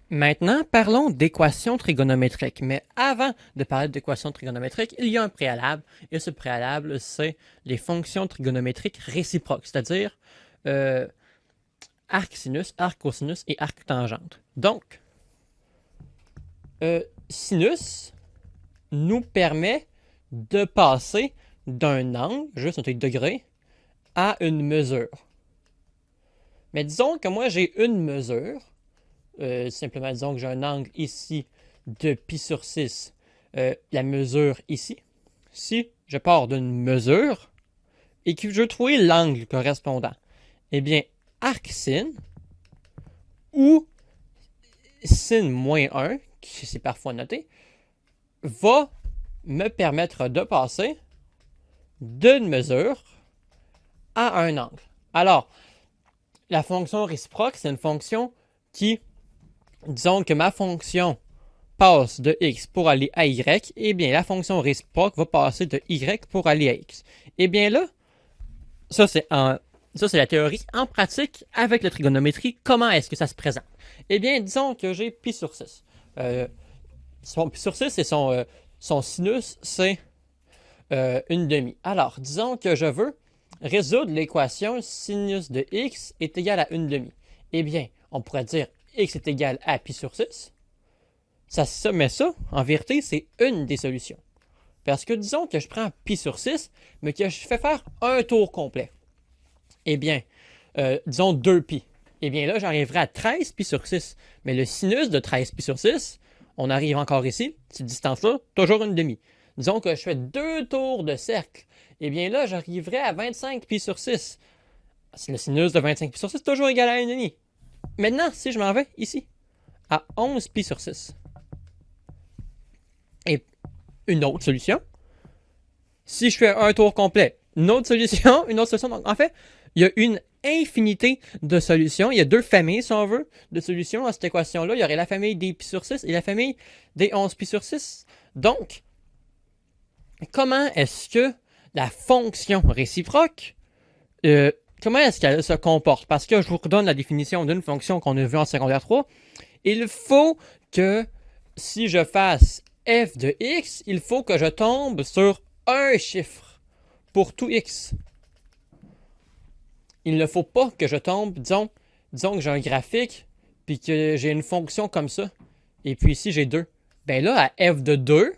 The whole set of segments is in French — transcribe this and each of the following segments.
Maintenant, parlons d'équations trigonométriques. Mais avant de parler d'équations trigonométriques, il y a un préalable. Et ce préalable, c'est les fonctions trigonométriques réciproques, c'est-à-dire arc sinus, arc cosinus et arc tangente. Donc, sinus nous permet de passer d'un angle, juste un degré, à une mesure. Mais disons que moi j'ai une mesure, simplement disons que j'ai un angle ici de pi sur 6, la mesure ici. Si je pars d'une mesure et que je veux trouver l'angle correspondant, eh bien, arc sin ou sin moins 1, qui c'est parfois noté, va me permettre de passer d'une mesure à un angle. Alors, la fonction réciproque, c'est une fonction qui, disons que ma fonction passe de x pour aller à y, eh bien la fonction réciproque va passer de y pour aller à x. Eh bien là, ça c'est la théorie. En pratique, avec la trigonométrie, comment est-ce que ça se présente? Eh bien, disons que j'ai pi sur 6. Pi sur 6, c'est son sinus, c'est une demi. Alors, disons que je veux résoudre l'équation sinus de x est égal à une demi. Eh bien, on pourrait dire x est égal à pi sur 6. Mais ça, en vérité, c'est une des solutions. Parce que disons que je prends pi sur 6, mais que je fais faire un tour complet. Eh bien, disons 2 pi. Eh bien là, j'arriverai à 13 pi sur 6. Mais le sinus de 13 pi sur 6, on arrive encore ici, cette distance-là, toujours une demi. Disons que je fais 2 tours de cercle. Eh bien là, j'arriverai à 25 pi sur 6. Le sinus de 25 pi sur 6 est toujours égal à 1,5. Maintenant, si je m'en vais ici, à 11 pi sur 6. Et une autre solution, si je fais un tour complet, une autre solution. Donc, en fait, il y a une infinité de solutions. Il y a deux familles, si on veut, de solutions à cette équation-là. Il y aurait la famille des pi sur 6 et la famille des 11 pi sur 6. Donc, comment est-ce que la fonction réciproque, comment est-ce qu'elle se comporte? Parce que je vous redonne la définition d'une fonction qu'on a vue en secondaire 3. Il faut que, si je fasse f de x, il faut que je tombe sur un chiffre pour tout x. Il ne faut pas que je tombe, disons que j'ai un graphique, puis que j'ai une fonction comme ça, et puis ici j'ai 2. Ben là, à f de 2,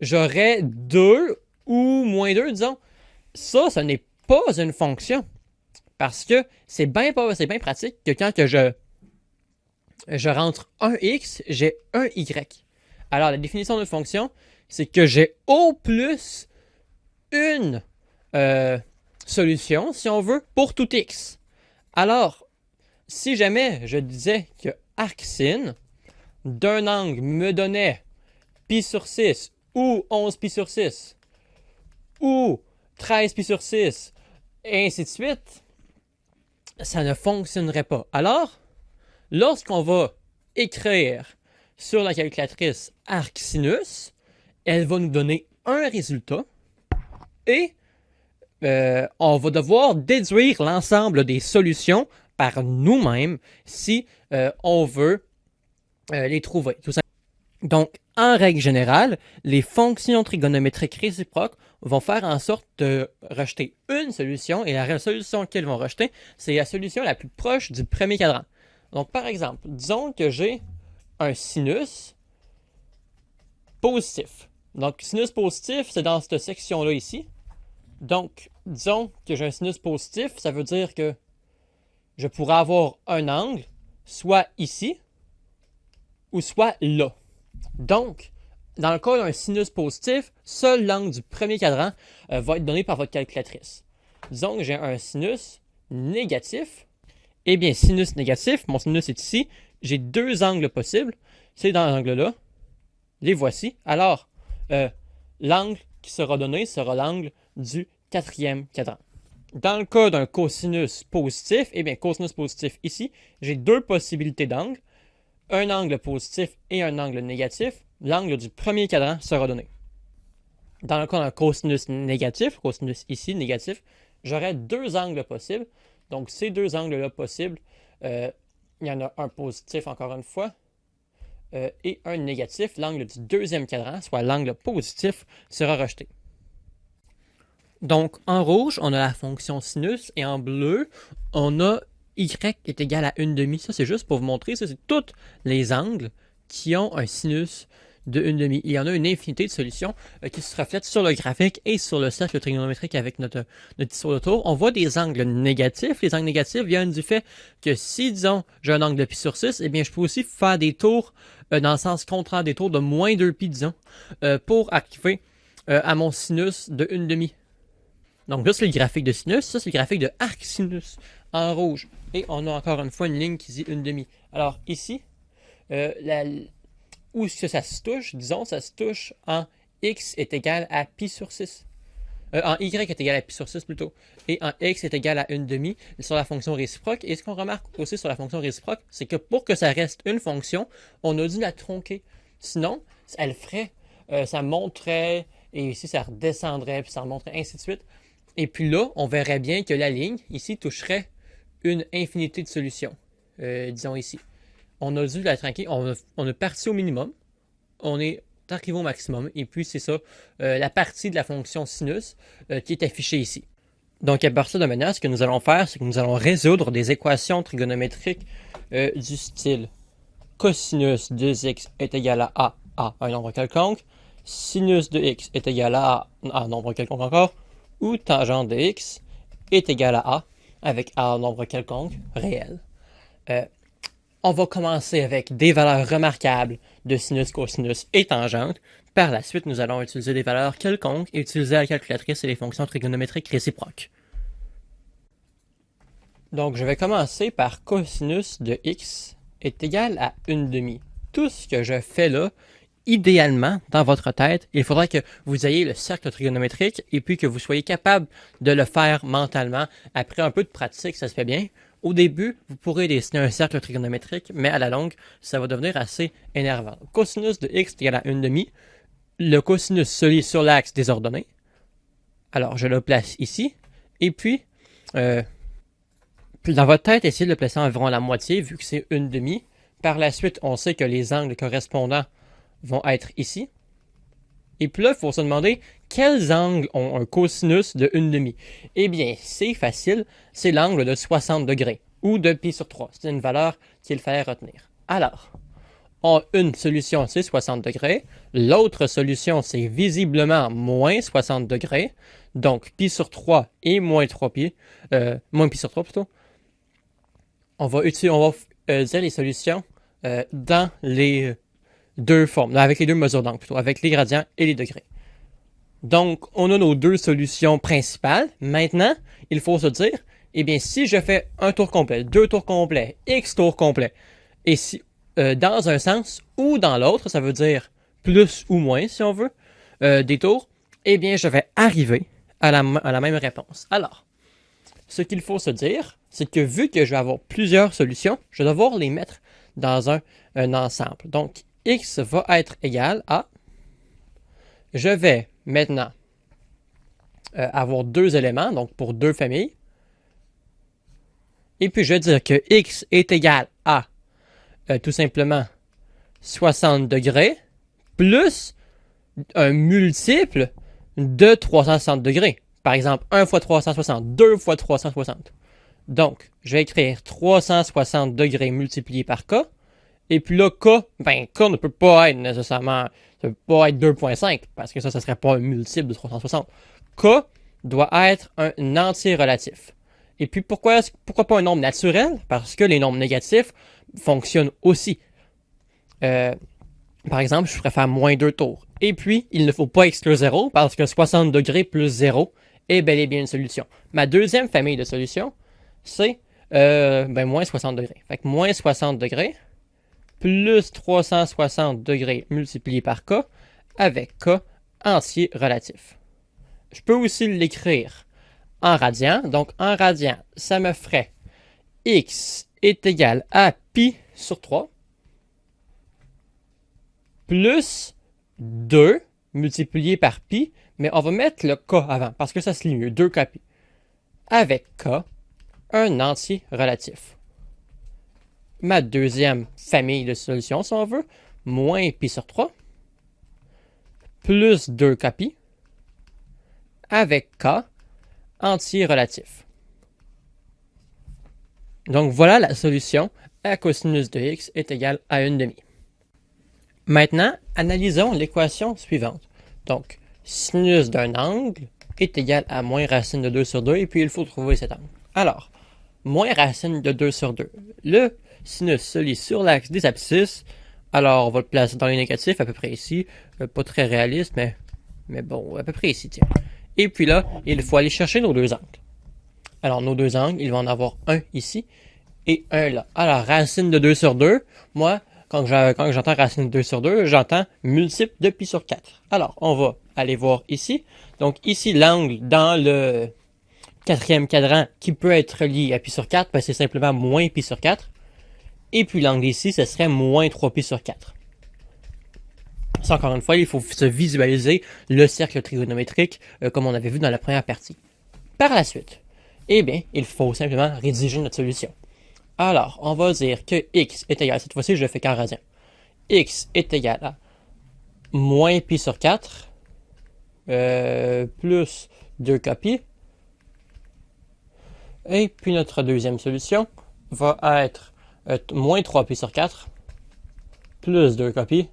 j'aurais 2 ou moins 2, disons. Ça, ce n'est pas une fonction. Parce que c'est bien pratique que quand que je rentre un x, j'ai un y. Alors, la définition d'une fonction, c'est que j'ai au plus une solution, si on veut, pour tout x. Alors, si jamais je disais que arc sin d'un angle me donnait pi sur 6 ou 11 pi sur 6 ou 13 pi sur 6 et ainsi de suite, ça ne fonctionnerait pas. Alors, lorsqu'on va écrire sur la calculatrice arc sinus, elle va nous donner un résultat et on va devoir déduire l'ensemble des solutions par nous-mêmes si on veut les trouver. Tout simplement. Donc, en règle générale, les fonctions trigonométriques réciproques vont faire en sorte de rejeter une solution et la solution qu'elles vont rejeter, c'est la solution la plus proche du premier cadran. Donc, par exemple, disons que j'ai un sinus positif. Donc, sinus positif, c'est dans cette section-là ici. Donc, disons que j'ai un sinus positif, ça veut dire que je pourrais avoir un angle, soit ici, ou soit là. Donc, dans le cas d'un sinus positif, seul l'angle du premier cadran va être donné par votre calculatrice. Disons que j'ai un sinus négatif. Eh bien, sinus négatif, mon sinus est ici. J'ai deux angles possibles. C'est dans l'angle-là. Les voici. Alors, l'angle qui sera donné sera l'angle du quatrième cadran. Dans le cas d'un cosinus positif, eh bien, cosinus positif ici, j'ai deux possibilités d'angle. Un angle positif et un angle négatif. L'angle du premier cadran sera donné. Dans le cas d'un cosinus négatif, cosinus ici, négatif, j'aurai deux angles possibles. Donc, ces deux angles-là possibles il y en a un positif encore une fois, et un négatif. L'angle du deuxième cadran, soit l'angle positif, sera rejeté. Donc, en rouge, on a la fonction sinus, et en bleu, on a y est égal à 1/2. Ça, c'est juste pour vous montrer, ça, c'est tous les angles qui ont un sinus de 1/2. Il y en a une infinité de solutions qui se reflètent sur le graphique et sur le cercle trigonométrique avec notre histoire de tour. On voit des angles négatifs. Les angles négatifs viennent du fait que si, disons, j'ai un angle de pi sur 6, eh bien, je peux aussi faire des tours dans le sens contraire, des tours de moins 2π, disons, pour arriver à mon sinus de 1/2. Donc là, c'est le graphique de sinus. Ça, c'est le graphique de arc-sinus en rouge. Et on a encore une fois une ligne qui dit 1/2. Alors ici, où est-ce que ça se touche? Disons, ça se touche en x est égal à pi sur 6. En y est égal à pi sur 6 plutôt. Et en x est égal à 1/2 sur la fonction réciproque. Et ce qu'on remarque aussi sur la fonction réciproque, c'est que pour que ça reste une fonction, on a dû la tronquer. Sinon, elle ferait, ça monterait, et ici ça redescendrait, puis ça remonterait, ainsi de suite. Et puis là, on verrait bien que la ligne, ici, toucherait une infinité de solutions. Disons ici. On a dû la tronquer, on a parti au minimum, on est arrivé au maximum, et puis c'est ça, la partie de la fonction sinus qui est affichée ici. Donc à partir de maintenant, ce que nous allons faire, c'est que nous allons résoudre des équations trigonométriques du style cosinus de x est égal à un nombre quelconque, sinus de x est égal à un nombre quelconque encore, ou tangente de x est égal à a, avec un nombre quelconque réel. On va commencer avec des valeurs remarquables de sinus, cosinus et tangente. Par la suite, nous allons utiliser des valeurs quelconques et utiliser la calculatrice et les fonctions trigonométriques réciproques. Donc, je vais commencer par cosinus de x est égal à 1/2. Tout ce que je fais là, idéalement, dans votre tête, il faudrait que vous ayez le cercle trigonométrique et puis que vous soyez capable de le faire mentalement. Après un peu de pratique, ça se fait bien. Au début, vous pourrez dessiner un cercle trigonométrique, mais à la longue, ça va devenir assez énervant. Cosinus de x est égal à 1/2. Le cosinus se lit sur l'axe des ordonnées. Alors, je le place ici. Et puis, dans votre tête, essayez de le placer environ à la moitié, vu que c'est 1/2. Par la suite, on sait que les angles correspondants vont être ici. Et puis là, il faut se demander quels angles ont un cosinus de 1/2. Eh bien, c'est facile, c'est l'angle de 60 degrés, ou de pi sur 3. C'est une valeur qu'il fallait retenir. Alors, une solution, c'est 60 degrés. L'autre solution, c'est visiblement moins 60 degrés. Donc, pi sur 3 et moins 3π. Moins pi sur 3 plutôt. On va dire les solutions dans les deux formes, avec les deux mesures d'angle plutôt, avec les gradients et les degrés. Donc, on a nos deux solutions principales. Maintenant, il faut se dire, eh bien, si je fais un tour complet, deux tours complets, x tours complets, et si dans un sens ou dans l'autre, ça veut dire plus ou moins, si on veut, des tours, eh bien, je vais arriver à la même réponse. Alors, ce qu'il faut se dire, c'est que vu que je vais avoir plusieurs solutions, je vais devoir les mettre dans un ensemble. Donc, x va être égal à... Je vais maintenant avoir deux éléments, donc pour deux familles. Et puis, je vais dire que x est égal à tout simplement 60 degrés plus un multiple de 360 degrés. Par exemple, 1 fois 360, 2 fois 360. Donc, je vais écrire 360 degrés multiplié par k. Et puis là, k ne peut pas être nécessairement, ça peut pas être 2.5, parce que ça ne serait pas un multiple de 360. K doit être un entier relatif. Et puis pourquoi pas un nombre naturel? Parce que les nombres négatifs fonctionnent aussi. Par exemple, je préfère moins 2 tours. Et puis, il ne faut pas exclure 0, parce que 60 degrés plus 0 est bel et bien une solution. Ma deuxième famille de solutions, c'est moins 60 degrés. Fait que moins 60 degrés plus 360 degrés multiplié par k avec k entier relatif. Je peux aussi l'écrire en radians. Donc, en radians, ça me ferait x est égal à pi sur 3 plus 2 multiplié par pi, mais on va mettre le k avant, parce que ça se lit mieux, 2k pi, avec k, un entier relatif. ma deuxième famille de solutions, si on veut, moins pi sur 3, plus 2 pi, avec k entier relatif. Donc voilà la solution à cosinus de x est égal à 1/2. Maintenant, analysons l'équation suivante. Donc, sinus d'un angle est égal à moins racine de 2 sur 2, et puis il faut trouver cet angle. Alors, moins racine de 2 sur 2. Le sinus se lie sur l'axe des abscisses, alors on va le placer dans les négatifs, à peu près ici. Pas très réaliste, mais bon, à peu près ici, tiens. Et puis là, il faut aller chercher nos deux angles. Alors, nos deux angles, il va en avoir un ici et un là. Alors, racine de 2 sur 2, moi, quand j'entends racine de 2 sur 2, j'entends multiple de pi sur 4. Alors, on va aller voir ici. Donc, ici, l'angle dans le quatrième cadran qui peut être relié à pi sur 4, ben, c'est simplement moins pi sur 4. Et puis, l'angle ici, ce serait moins 3 pi sur 4. Ça, encore une fois, il faut se visualiser le cercle trigonométrique comme on avait vu dans la première partie. Par la suite, eh bien, il faut simplement rédiger notre solution. Alors, on va dire que x est égal, cette fois-ci, je le fais qu'en radian. X est égal à moins pi sur 4 plus 2 pi. Et puis notre deuxième solution va être moins 3 pi sur 4 plus 2 pi.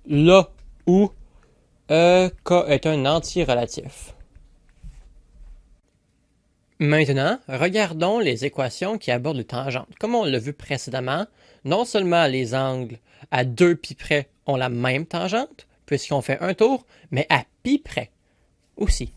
Là où k est un entier relatif. Maintenant, regardons les équations qui abordent les tangentes. Comme on l'a vu précédemment, non seulement les angles à 2 pi près ont la même tangente, puisqu'on fait un tour, mais à pi près aussi.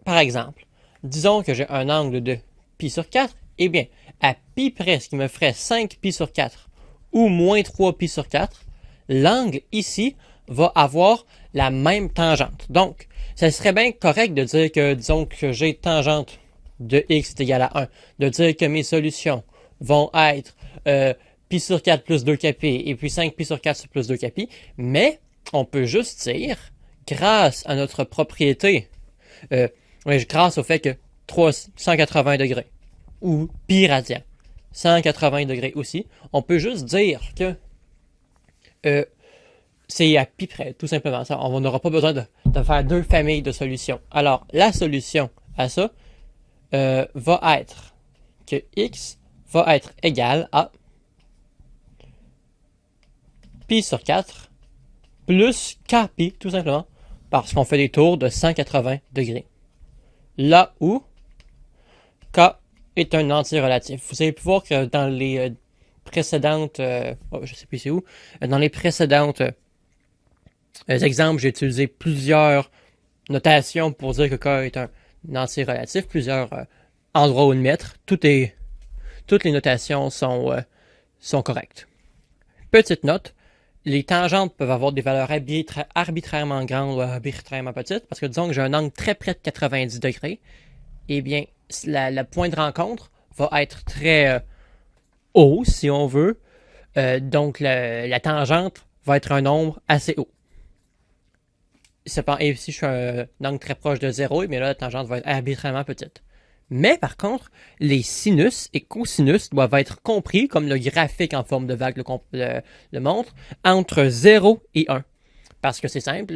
Par exemple, disons que j'ai un angle de pi sur 4, eh bien, à pi près, ce qui me ferait 5 pi sur 4 ou moins 3 pi sur 4, l'angle ici va avoir la même tangente. Donc, ça serait bien correct de dire que, disons que j'ai tangente de x est égal à 1, de dire que mes solutions vont être pi sur 4 plus 2 pi, et puis 5 pi sur 4 plus 2 pi, mais on peut juste dire, grâce à notre propriété, grâce au fait que 180 degrés, ou pi radian, 180 degrés aussi, on peut juste dire que c'est à pi près, tout simplement. Ça, on n'aura pas besoin de faire deux familles de solutions. Alors, la solution à ça va être que x va être égal à pi sur 4 plus kpi, tout simplement, parce qu'on fait des tours de 180 degrés. Là où k est un entier relatif. Vous avez pu voir que dans les précédentes, je sais plus c'est où, dans les précédentes exemples, j'ai utilisé plusieurs notations pour dire que k est un entier relatif, plusieurs endroits où le mettre. Toutes les notations sont correctes. Petite note, les tangentes peuvent avoir des valeurs arbitrairement grandes ou arbitrairement petites, parce que disons que j'ai un angle très près de 90 degrés, eh bien, le point de rencontre va être très haut, si on veut. Donc, la tangente va être un nombre assez haut. Et si je suis un angle très proche de 0, mais là, la tangente va être arbitrairement petite. Mais par contre, les sinus et cosinus doivent être compris, comme le graphique en forme de vague le montre, entre 0 et 1. Parce que c'est simple,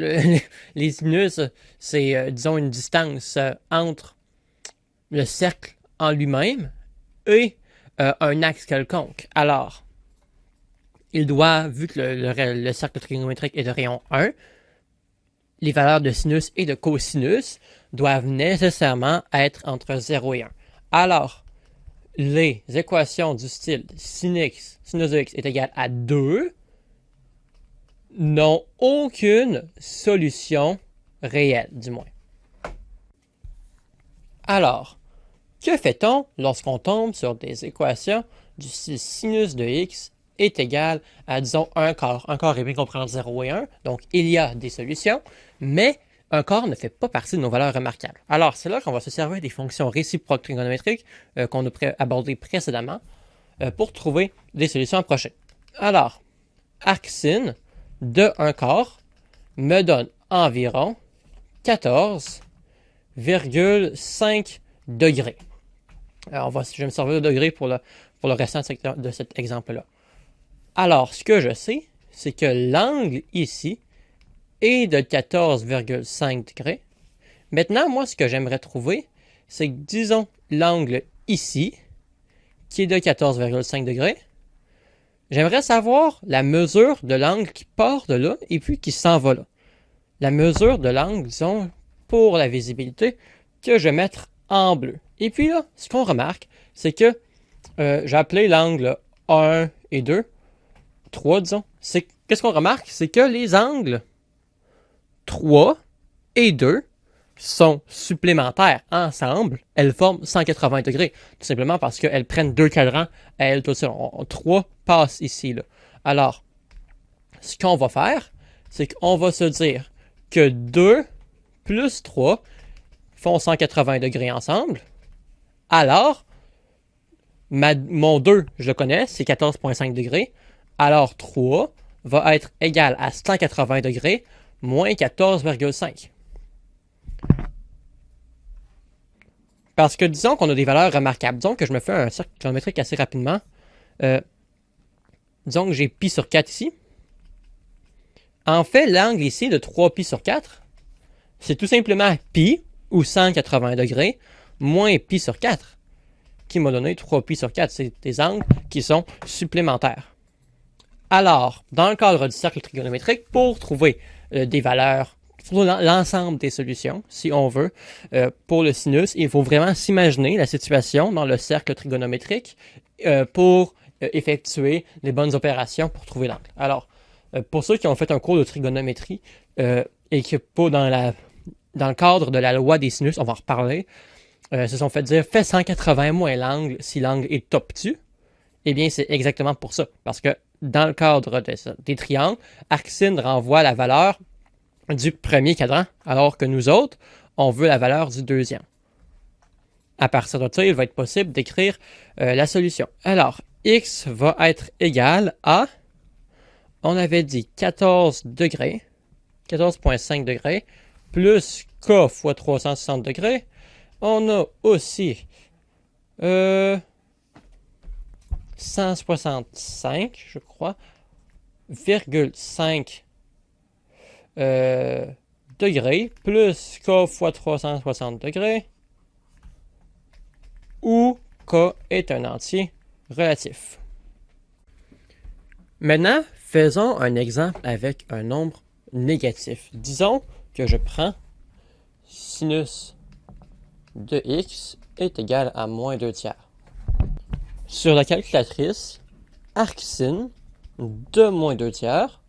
les sinus, c'est, disons, une distance entre le cercle en lui-même et un axe quelconque. Alors, il doit, vu que le cercle trigonométrique est de rayon 1, les valeurs de sinus et de cosinus doivent nécessairement être entre 0 et 1. Alors, les équations du style sinus de x est égal à 2 n'ont aucune solution réelle, du moins. Alors, que fait-on lorsqu'on tombe sur des équations du style sinus de x est égal à, disons, un quart. Un quart est bien compris entre 0 et 1, donc il y a des solutions, mais un quart ne fait pas partie de nos valeurs remarquables. Alors, c'est là qu'on va se servir des fonctions réciproques trigonométriques qu'on a abordées précédemment pour trouver des solutions approchées. Alors, arcsin de un quart me donne environ 14,5 degrés. Alors, je vais me servir de degrés pour le restant de cet exemple-là. Alors, ce que je sais, c'est que l'angle ici est de 14,5 degrés. Maintenant, moi, ce que j'aimerais trouver, c'est que, disons, l'angle ici, qui est de 14,5 degrés, j'aimerais savoir la mesure de l'angle qui part de là et puis qui s'en va là. La mesure de l'angle, disons, pour la visibilité, que je vais mettre en bleu. Et puis là, ce qu'on remarque, c'est que j'ai appelé l'angle 1 et 2, 3, disons. Qu'est-ce qu'on remarque? C'est que les angles 3 et 2 sont supplémentaires ensemble. Elles forment 180 degrés. Tout simplement parce qu'elles prennent deux cadrans à elles toutes seules. 3 passent ici, là. Alors, ce qu'on va faire, c'est qu'on va se dire que 2 plus 3 font 180 degrés ensemble. Alors, mon 2, je le connais, c'est 14,5 degrés. Alors, 3 va être égal à 180 degrés moins 14,5. Parce que disons qu'on a des valeurs remarquables. Disons que je me fais un cercle géométrique assez rapidement. Disons que j'ai pi sur 4 ici. En fait, l'angle ici de 3 pi sur 4, c'est tout simplement pi, ou 180 degrés, moins pi sur 4, qui m'a donné 3 pi sur 4. C'est des angles qui sont supplémentaires. Alors, dans le cadre du cercle trigonométrique, pour trouver des valeurs, pour l'ensemble des solutions, si on veut, pour le sinus, il faut vraiment s'imaginer la situation dans le cercle trigonométrique pour effectuer les bonnes opérations pour trouver l'angle. Alors, pour ceux qui ont fait un cours de trigonométrie et qui pas dans le cadre de la loi des sinus, on va en reparler, se sont fait dire « fais 180 moins l'angle si l'angle est obtus ». Eh bien, c'est exactement pour ça. Parce que dans le cadre des triangles, arc-sin renvoie la valeur du premier cadran, alors que nous autres, on veut la valeur du deuxième. À partir de ça, il va être possible d'écrire la solution. Alors, x va être égal à, on avait dit 14 degrés, 14,5 degrés, plus k fois 360 degrés. On a aussi 165, je crois, 5 degrés, plus k fois 360 degrés, où k est un entier relatif. Maintenant, faisons un exemple avec un nombre négatif. Disons que je prends sinus de x est égal à moins 2 tiers. Sur la calculatrice, arc-sin de moins 2 tiers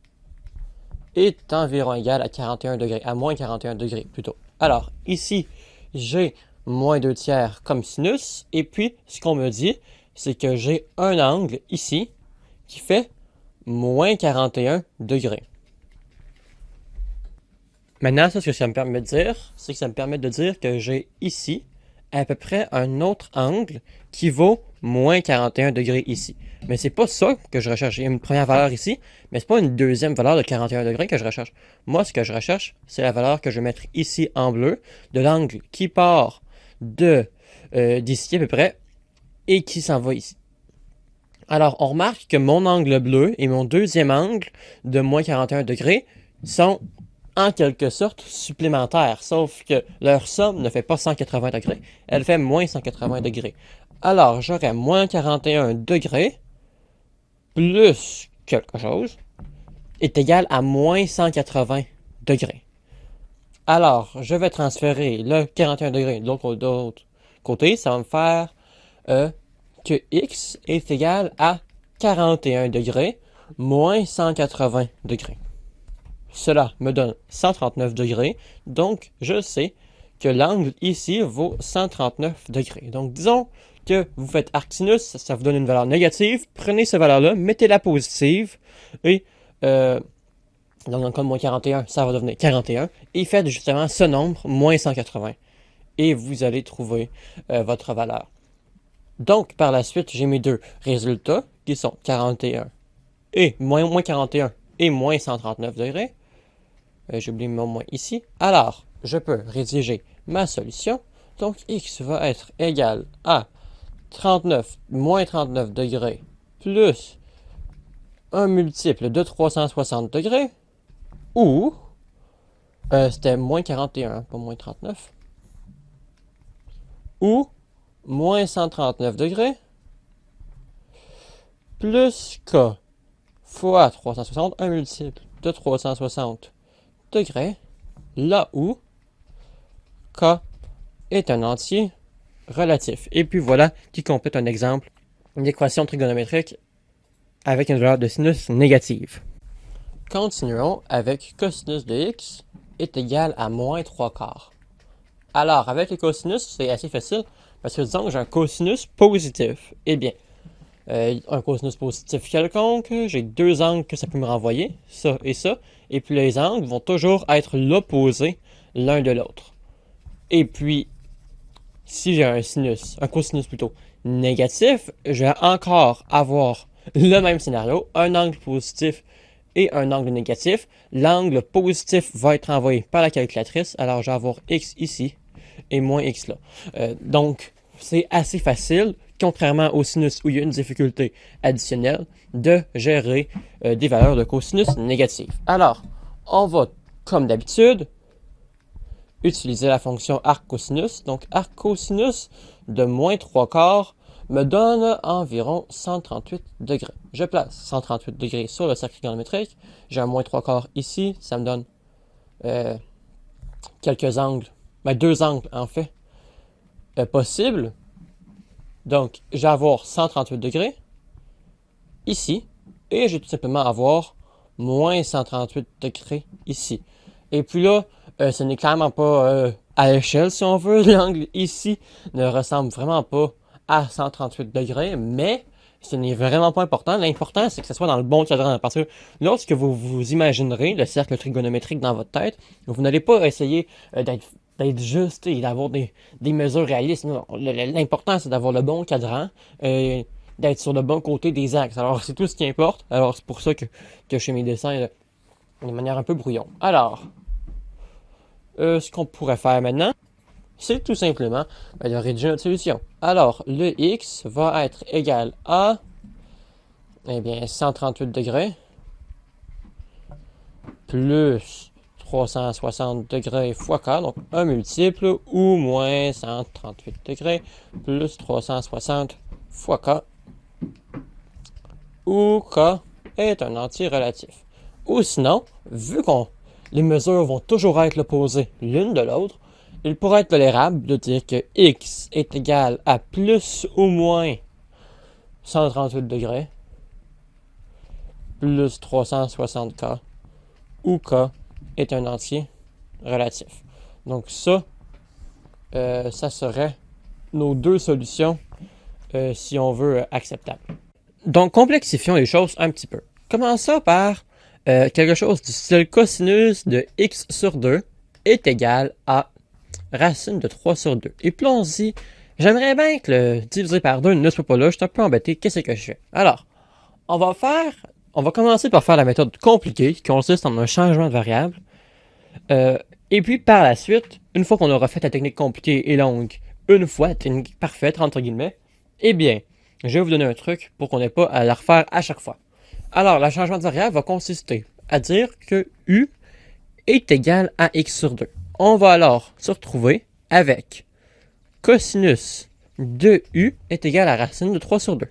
est environ égal à 41 degrés, à moins 41 degrés plutôt. Alors, ici, j'ai moins 2 tiers comme sinus, et puis, ce qu'on me dit, c'est que j'ai un angle ici qui fait moins 41 degrés. Maintenant, ce que ça me permet de dire, c'est que ça me permet de dire que j'ai ici à peu près un autre angle qui vaut moins 41 degrés ici. Mais c'est pas ça que je recherche. Il y a une première valeur ici, mais c'est pas une deuxième valeur de 41 degrés que je recherche. Moi, ce que je recherche, c'est la valeur que je vais mettre ici en bleu, de l'angle qui part d'ici à peu près, et qui s'en va ici. Alors, on remarque que mon angle bleu et mon deuxième angle de moins 41 degrés sont en quelque sorte supplémentaires, sauf que leur somme ne fait pas 180 degrés, elle fait moins 180 degrés. Alors, j'aurais moins 41 degrés plus quelque chose est égal à moins 180 degrés. Alors, je vais transférer le 41 degrés de l'autre côté, ça va me faire que x est égal à 41 degrés moins 180 degrés. Cela me donne 139 degrés, donc je sais que l'angle ici vaut 139 degrés. Donc disons que vous faites arc-sinus, ça vous donne une valeur négative, prenez cette valeur-là, mettez-la positive, et donc dans le cas de moins 41, ça va devenir 41, et faites justement ce nombre, moins 180, et vous allez trouver votre valeur. Donc par la suite, j'ai mes deux résultats, qui sont 41 et moins 41 et moins 139 degrés. J'ai oublié mon moins ici. Alors, je peux rédiger ma solution. Donc, x va être égal à 39, moins 39 degrés, plus un multiple de 360 degrés, ou, c'était moins 41, pas moins 39, ou moins 139 degrés, plus K fois 360, un multiple de 360 degrés, là où K est un entier relatif. Et puis voilà qui complète un exemple d'équation trigonométrique avec une valeur de sinus négative. Continuons avec cosinus de x est égal à moins 3 quarts. Alors, avec les cosinus, c'est assez facile, parce que disons que j'ai un cosinus positif. Eh bien, un cosinus positif quelconque, j'ai deux angles que ça peut me renvoyer, ça, et puis les angles vont toujours être l'opposé l'un de l'autre. Et puis, si j'ai un cosinus plutôt négatif, je vais encore avoir le même scénario, un angle positif et un angle négatif. L'angle positif va être envoyé par la calculatrice, alors je vais avoir x ici et moins x là. Donc, c'est assez facile, contrairement au sinus où il y a une difficulté additionnelle, de gérer des valeurs de cosinus négatives. Alors, on va, comme d'habitude, utiliser la fonction arc-cosinus. Donc, arc-cosinus de moins 3 quarts me donne environ 138 degrés. Je place 138 degrés sur le cercle trigonométrique. J'ai un moins 3 quarts ici. Ça me donne quelques angles, deux angles en fait, possibles. Donc, je vais avoir 138 degrés ici. Et je vais tout simplement avoir moins 138 degrés ici. Et puis là, ce n'est clairement pas à l'échelle, si on veut. L'angle ici ne ressemble vraiment pas à 138 degrés, mais ce n'est vraiment pas important. L'important, c'est que ce soit dans le bon cadran. Parce que lorsque vous vous imaginerez le cercle trigonométrique dans votre tête, vous n'allez pas essayer d'être juste et d'avoir des mesures réalistes. L'important, c'est d'avoir le bon cadran, d'être sur le bon côté des axes. Alors, c'est tout ce qui importe. Alors, c'est pour ça que je fais mes dessins de manière un peu brouillon. Alors, ce qu'on pourrait faire maintenant, c'est tout simplement de rédiger notre solution. Alors, le x va être égal à, 138 degrés plus 360 degrés fois k, donc un multiple, ou moins 138 degrés plus 360 fois k, où k est un entier relatif. Ou sinon, vu qu'on les mesures vont toujours être l'opposé l'une de l'autre, il pourrait être tolérable de dire que x est égal à plus ou moins 138 degrés plus 360k, où k est un entier relatif. Donc ça serait nos deux solutions, si on veut, acceptables. Donc complexifions les choses un petit peu. Commençons par quelque chose du style cosinus de x sur 2 est égal à racine de 3 sur 2. Et puis on se dit, j'aimerais bien que le divisé par 2 ne soit pas là, je suis un peu embêté, qu'est-ce que je fais? Alors, on va commencer par faire la méthode compliquée qui consiste en un changement de variable. Et puis par la suite, une fois qu'on aura fait la technique compliquée et longue, une fois, la technique parfaite, entre guillemets, eh bien, je vais vous donner un truc pour qu'on n'ait pas à la refaire à chaque fois. Alors, le changement de variable va consister à dire que u est égal à x sur 2. On va alors se retrouver avec cosinus de u est égal à racine de 3 sur 2.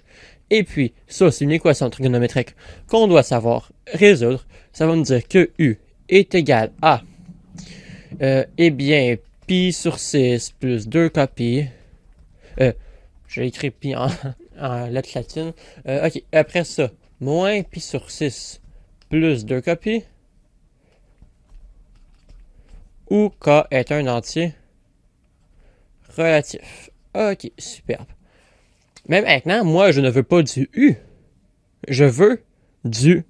Et puis, ça, c'est une équation trigonométrique qu'on doit savoir résoudre. Ça va nous dire que u est égal à, pi sur 6 plus 2k pi. J'ai écrit pi en lettres latines. Ok, après ça, moins pi sur 6 plus 2k pi, où k est un entier relatif. Ok, superbe. Mais maintenant, moi, je ne veux pas du u. Je veux du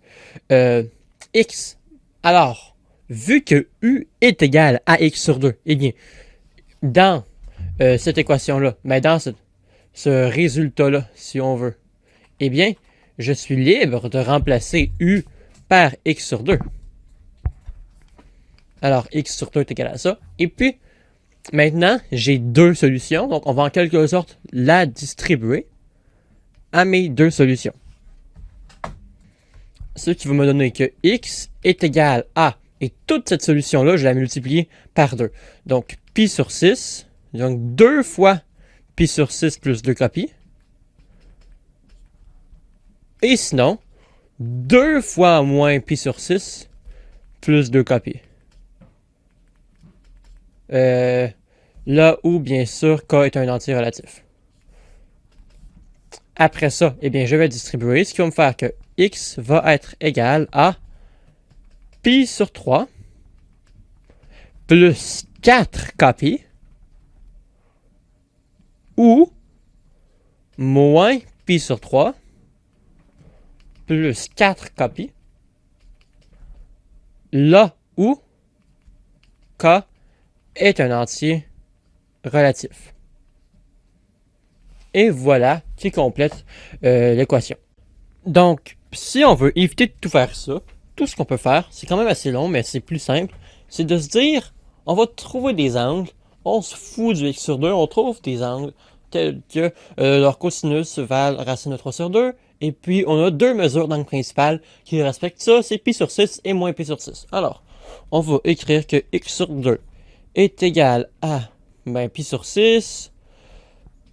x. Alors, vu que u est égal à x sur 2, eh bien, dans cette équation-là, mais dans ce résultat-là, si on veut, eh bien, je suis libre de remplacer u par x sur 2. Alors, x sur 2 est égal à ça. Et puis, Maintenant, j'ai deux solutions, donc on va en quelque sorte la distribuer à mes deux solutions. Ce qui va me donner que x est égal à, et toute cette solution-là, je vais la multiplier par 2. Donc, pi sur 6, donc 2 fois pi sur 6 plus 2 copies. Et sinon, 2 fois moins pi sur 6 plus 2 copies. Là où, bien sûr, k est un entier relatif. Après ça, eh bien, je vais distribuer, ce qui va me faire que x va être égal à pi sur 3 plus 4 copies ou moins pi sur 3 plus 4 copies, là où k est un entier relatif. Et voilà qui complète l'équation. Donc, si on veut éviter de tout faire ça, tout ce qu'on peut faire, c'est quand même assez long, mais c'est plus simple, c'est de se dire, on va trouver des angles, on se fout du x sur 2, on trouve des angles tels que leur cosinus valent racine de 3 sur 2, et puis on a deux mesures d'angle principal qui respectent ça, c'est pi sur 6 et moins pi sur 6. Alors, on va écrire que x sur 2 est égal à pi sur 6,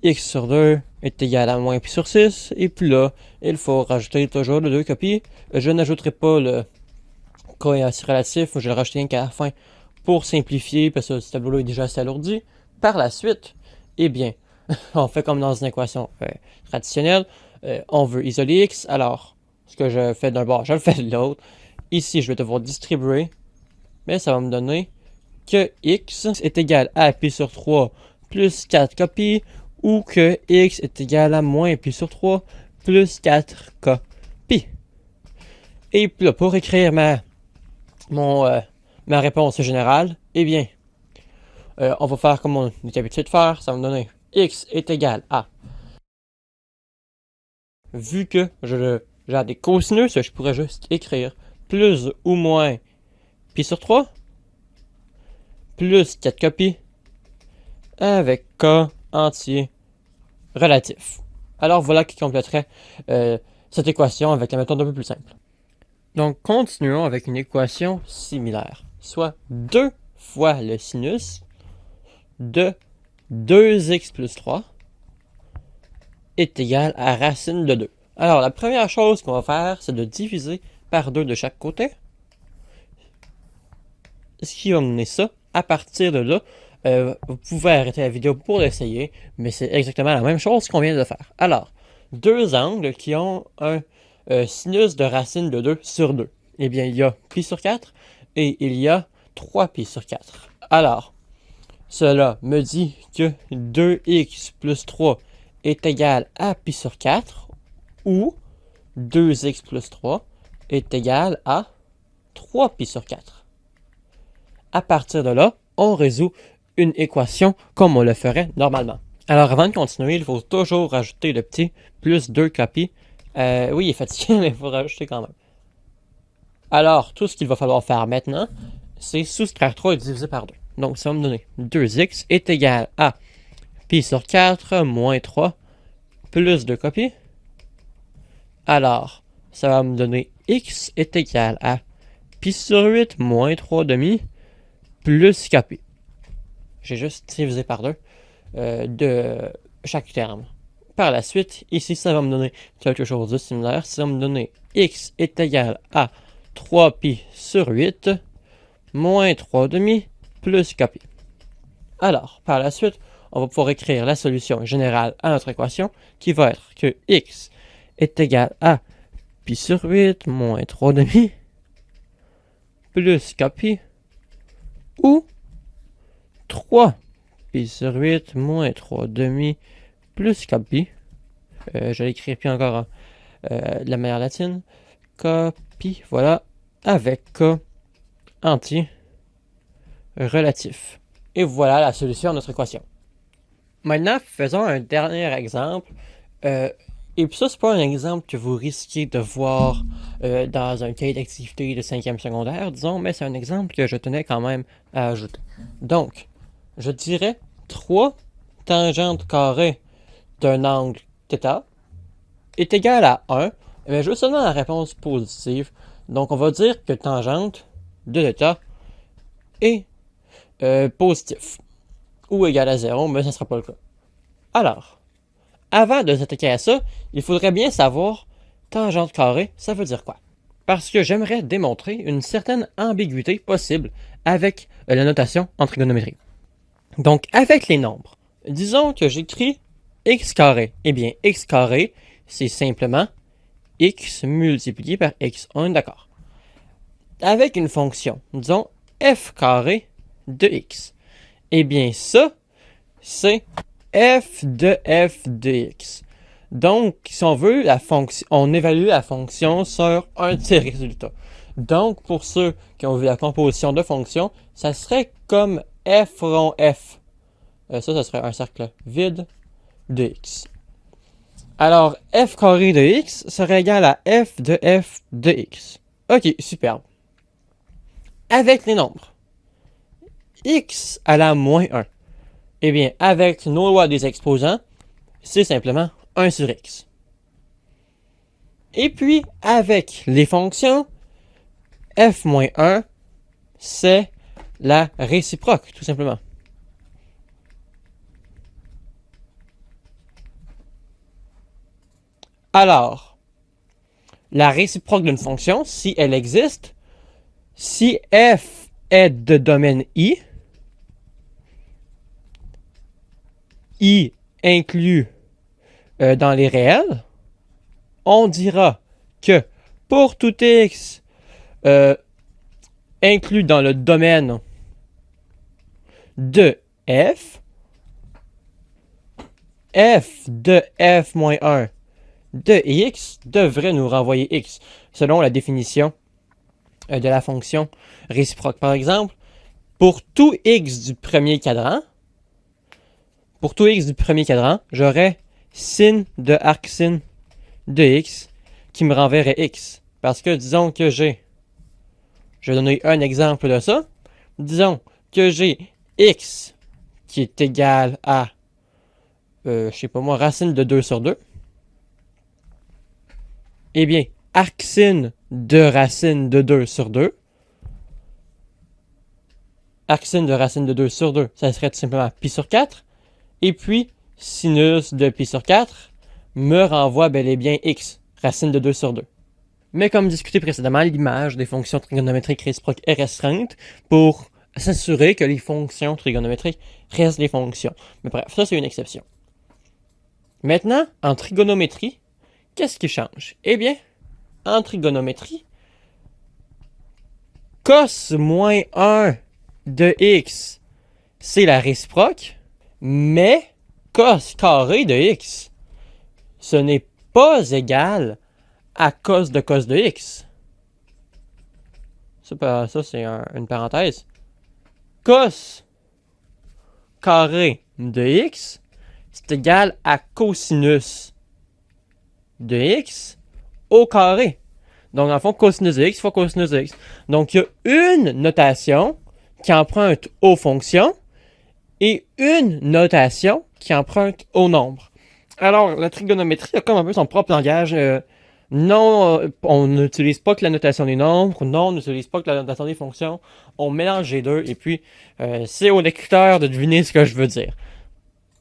x sur 2 est égal à moins pi sur 6, et puis là, il faut rajouter toujours les deux copies. Je n'ajouterai pas le coefficient relatif, je vais le rajouter qu'à la fin pour simplifier, parce que ce tableau-là est déjà assez alourdi. Par la suite, eh bien, on fait comme dans une équation traditionnelle, on veut isoler x, alors, ce que je fais d'un bord, je le fais de l'autre. Ici, je vais devoir distribuer, mais ça va me donner que x est égal à pi sur 3 plus 4 copies, ou que x est égal à moins pi sur 3 plus 4 copies. Et puis là, pour écrire ma réponse générale, eh bien, on va faire comme on est habitué de faire, ça va me donner x est égal à, vu que j'ai des cosinus, je pourrais juste écrire plus ou moins pi sur 3 plus 4 copies avec k entier relatif. Alors voilà qui compléterait cette équation avec la méthode un peu plus simple. Donc continuons avec une équation similaire, soit 2 fois le sinus de 2x plus 3 est égal à racine de 2. Alors la première chose qu'on va faire, c'est de diviser par 2 de chaque côté. Ce qui va me donner ça. À partir de là, vous pouvez arrêter la vidéo pour l'essayer, mais c'est exactement la même chose qu'on vient de faire. Alors, deux angles qui ont un sinus de racine de 2 sur 2. Eh bien, il y a pi sur 4 et il y a 3 pi sur 4. Alors, cela me dit que 2x plus 3 est égal à pi sur 4 ou 2x plus 3 est égal à 3 pi sur 4. À partir de là, on résout une équation comme on le ferait normalement. Alors avant de continuer, il faut toujours rajouter le petit plus 2 copies. Oui, il est fatigué, mais il faut rajouter quand même. Alors, tout ce qu'il va falloir faire maintenant, c'est soustraire 3 et diviser par 2. Donc, ça va me donner 2x est égal à pi sur 4 moins 3 plus 2 copies. Alors, ça va me donner x est égal à pi sur 8 moins 3 demi plus copies. J'ai juste divisé par 2 de chaque terme. Par la suite, ici, ça va me donner quelque chose de similaire. Ça va me donner x est égal à 3 pi sur 8 moins 3 demi plus copies. Alors, par la suite, on va pouvoir écrire la solution générale à notre équation qui va être que x est égal à pi sur 8 moins 3 demi plus copies ou 3 pi sur 8 moins 3 demi plus copies. Je l'écris puis encore de la manière latine. Copie, voilà, avec k entier relatif. Et voilà la solution à notre équation. Maintenant, faisons un dernier exemple. Et puis ça, c'est pas un exemple que vous risquez de voir dans un cahier d'activité de 5e secondaire, disons, mais c'est un exemple que je tenais quand même à ajouter. Donc, je dirais 3 tangentes carrées d'un angle θ est égal à 1. Eh bien, je veux seulement la réponse positive. Donc, on va dire que tangente de θ est positif. Ou égal à 0, mais ça ne sera pas le cas. Alors, avant de s'attaquer à ça, il faudrait bien savoir tangente carrée, ça veut dire quoi? Parce que j'aimerais démontrer une certaine ambiguïté possible avec la notation en trigonométrie. Donc, avec les nombres, disons que j'écris x carré. Eh bien, x carré, c'est simplement x multiplié par x. On est d'accord. Avec une fonction, disons f carré de x. Eh bien, ça, c'est f de x. Donc, si on veut, on évalue la fonction sur un de ses résultats. Donc, pour ceux qui ont vu la composition de fonctions, ça serait comme f rond f. Ça serait un cercle vide de x. Alors, f carré de x serait égal à f de x. Ok, superbe. Avec les nombres, x à la moins 1. Eh bien, avec nos lois des exposants, c'est simplement 1 sur x. Et puis, avec les fonctions, f moins 1, c'est la réciproque, tout simplement. Alors, la réciproque d'une fonction, si elle existe, si f est de domaine I inclut dans les réels, on dira que pour tout x inclus dans le domaine de f de f moins 1 de x devrait nous renvoyer x, selon la définition de la fonction réciproque. Par exemple, pour tout x du premier cadran, j'aurais sin de arc-sin de x qui me renverrait x. Parce que disons que je vais donner un exemple de ça. Disons que j'ai x qui est égal à, racine de 2 sur 2. Eh bien, arc-sin de racine de 2 sur 2. Arc-sin de racine de 2 sur 2, ça serait tout simplement pi sur 4. Et puis, sinus de pi sur 4 me renvoie bel et bien x, racine de 2 sur 2. Mais comme discuté précédemment, l'image des fonctions trigonométriques réciproques est restreinte pour s'assurer que les fonctions trigonométriques restent les fonctions. Mais bref, ça c'est une exception. Maintenant, en trigonométrie, qu'est-ce qui change? Eh bien, en trigonométrie, cos moins 1 de x, c'est la réciproque, mais cos carré de x, ce n'est pas égal à cos de x. Ça c'est une parenthèse. Cos carré de x, c'est égal à cosinus de x au carré. Donc, en fond, cosinus de x fois cosinus de x. Donc, il y a une notation qui emprunte aux fonctions et une notation qui emprunte aux nombres. Alors, la trigonométrie a comme un peu son propre langage. Non, on n'utilise pas que la notation des nombres. Non, on n'utilise pas que la notation des fonctions. On mélange les deux et puis c'est au lecteur de deviner ce que je veux dire.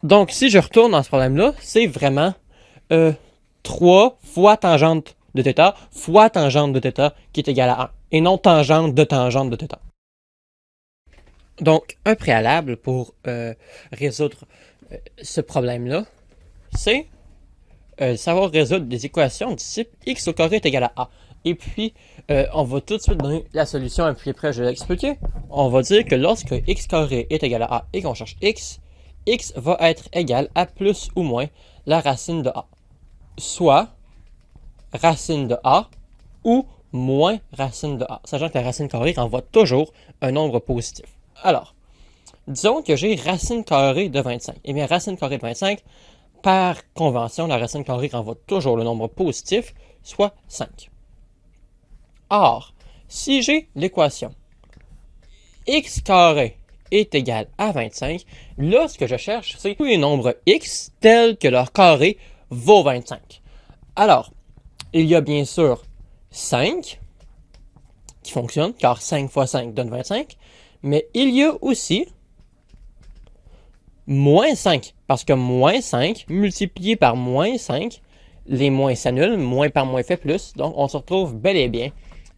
Donc, si je retourne dans ce problème-là, c'est vraiment 3 fois tangente de θ fois tangente de θ qui est égal à 1 et non tangente de θ. Donc, un préalable pour résoudre ce problème-là, c'est savoir résoudre des équations du type x au carré est égal à a. Et puis, on va tout de suite donner la solution, et puis après, je vais l'expliquer. On va dire que lorsque x carré est égal à a et qu'on cherche x va être égal à plus ou moins la racine de a. Soit racine de a ou moins racine de a. Sachant que la racine carrée renvoie toujours un nombre positif. Alors, disons que j'ai racine carrée de 25. Eh bien, racine carrée de 25, par convention, la racine carrée renvoie toujours le nombre positif, soit 5. Or, si j'ai l'équation x carré est égal à 25, là, ce que je cherche, c'est tous les nombres x tels que leur carré vaut 25. Alors, il y a bien sûr 5 qui fonctionne, car 5 fois 5 donne 25, mais il y a aussi moins 5, parce que moins 5 multiplié par moins 5, les moins s'annulent, moins par moins fait plus, donc on se retrouve bel et bien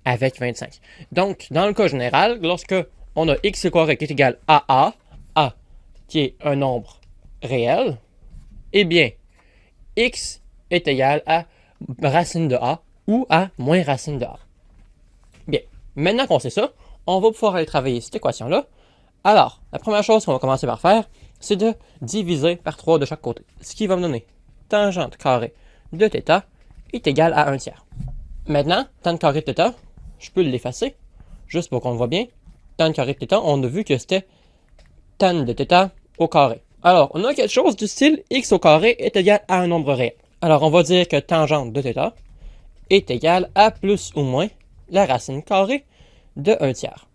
avec 25. Donc, dans le cas général, lorsque on a x carré qui est égal à a qui est un nombre réel, eh bien, x est égal à racine de a ou à moins racine de a. Bien, maintenant qu'on sait ça, on va pouvoir aller travailler cette équation-là. Alors, la première chose qu'on va commencer par faire, c'est de diviser par 3 de chaque côté. Ce qui va me donner tangente carrée de θ est égal à 1 tiers. Maintenant, tan carré de θ, je peux l'effacer, juste pour qu'on le voit bien. Tan carré de θ, on a vu que c'était tan de θ au carré. Alors, on a quelque chose du style x au carré est égal à un nombre réel. Alors, on va dire que tangente de θ est égal à plus ou moins la racine carrée de 1 tiers.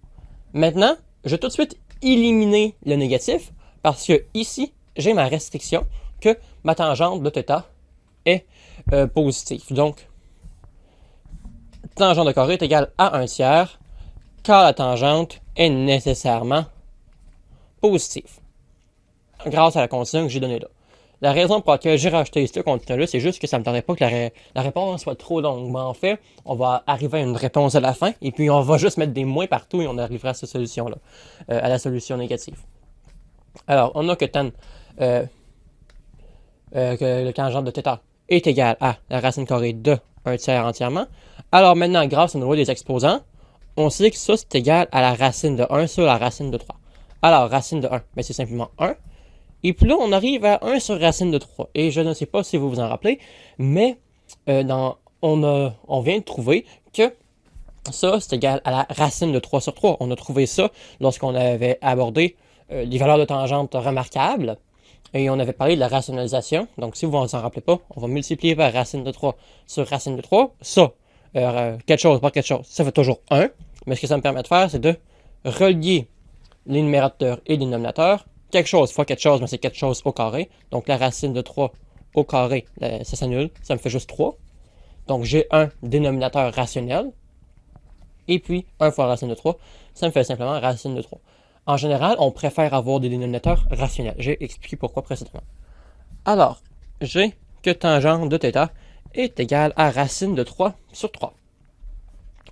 Maintenant, je vais tout de suite éliminer le négatif parce que ici, j'ai ma restriction que ma tangente de θ est positive. Donc, tangente de carré est égal à 1 tiers car la tangente est nécessairement positive grâce à la condition que j'ai donnée là. La raison pour laquelle j'ai rajouté cette condition-là, c'est juste que ça ne me tendait pas que la réponse soit trop longue. Mais en fait, on va arriver à une réponse à la fin, et puis on va juste mettre des moins partout et on arrivera à cette solution-là, à la solution négative. Alors, on a que que le tangente de θ est égal à la racine carrée de 1 tiers entièrement. Alors maintenant, grâce au niveau des exposants, on sait que ça, c'est égal à la racine de 1 sur la racine de 3. Alors, racine de 1, ben, c'est simplement 1. Et puis là, on arrive à 1 sur racine de 3. Et je ne sais pas si vous vous en rappelez, mais on vient de trouver que ça, c'est égal à la racine de 3 sur 3. On a trouvé ça lorsqu'on avait abordé les valeurs de tangente remarquables. Et on avait parlé de la rationalisation. Donc, si vous ne vous en rappelez pas, on va multiplier par racine de 3 sur racine de 3. Ça, quelque chose par quelque chose, ça fait toujours 1. Mais ce que ça me permet de faire, c'est de relier les numérateurs et les dénominateurs. Quelque chose fois quelque chose, mais c'est quelque chose au carré. Donc, la racine de 3 au carré, ça s'annule. Ça me fait juste 3. Donc, j'ai un dénominateur rationnel. Et puis, 1 fois racine de 3, ça me fait simplement racine de 3. En général, on préfère avoir des dénominateurs rationnels. J'ai expliqué pourquoi précédemment. Alors, j'ai que tangente de θ est égal à racine de 3 sur 3.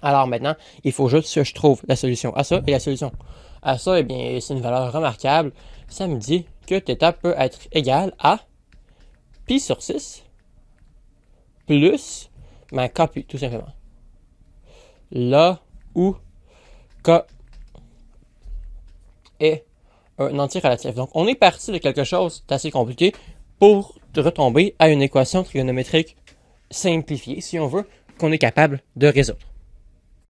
Alors maintenant, il faut juste que je trouve la solution à ça. Et la solution à ça, eh bien, c'est une valeur remarquable. Ça me dit que θ peut être égal à pi sur 6 plus kpi, tout simplement. Là où k est un entier relatif. Donc, on est parti de quelque chose d'assez compliqué pour retomber à une équation trigonométrique simplifiée, si on veut, qu'on est capable de résoudre.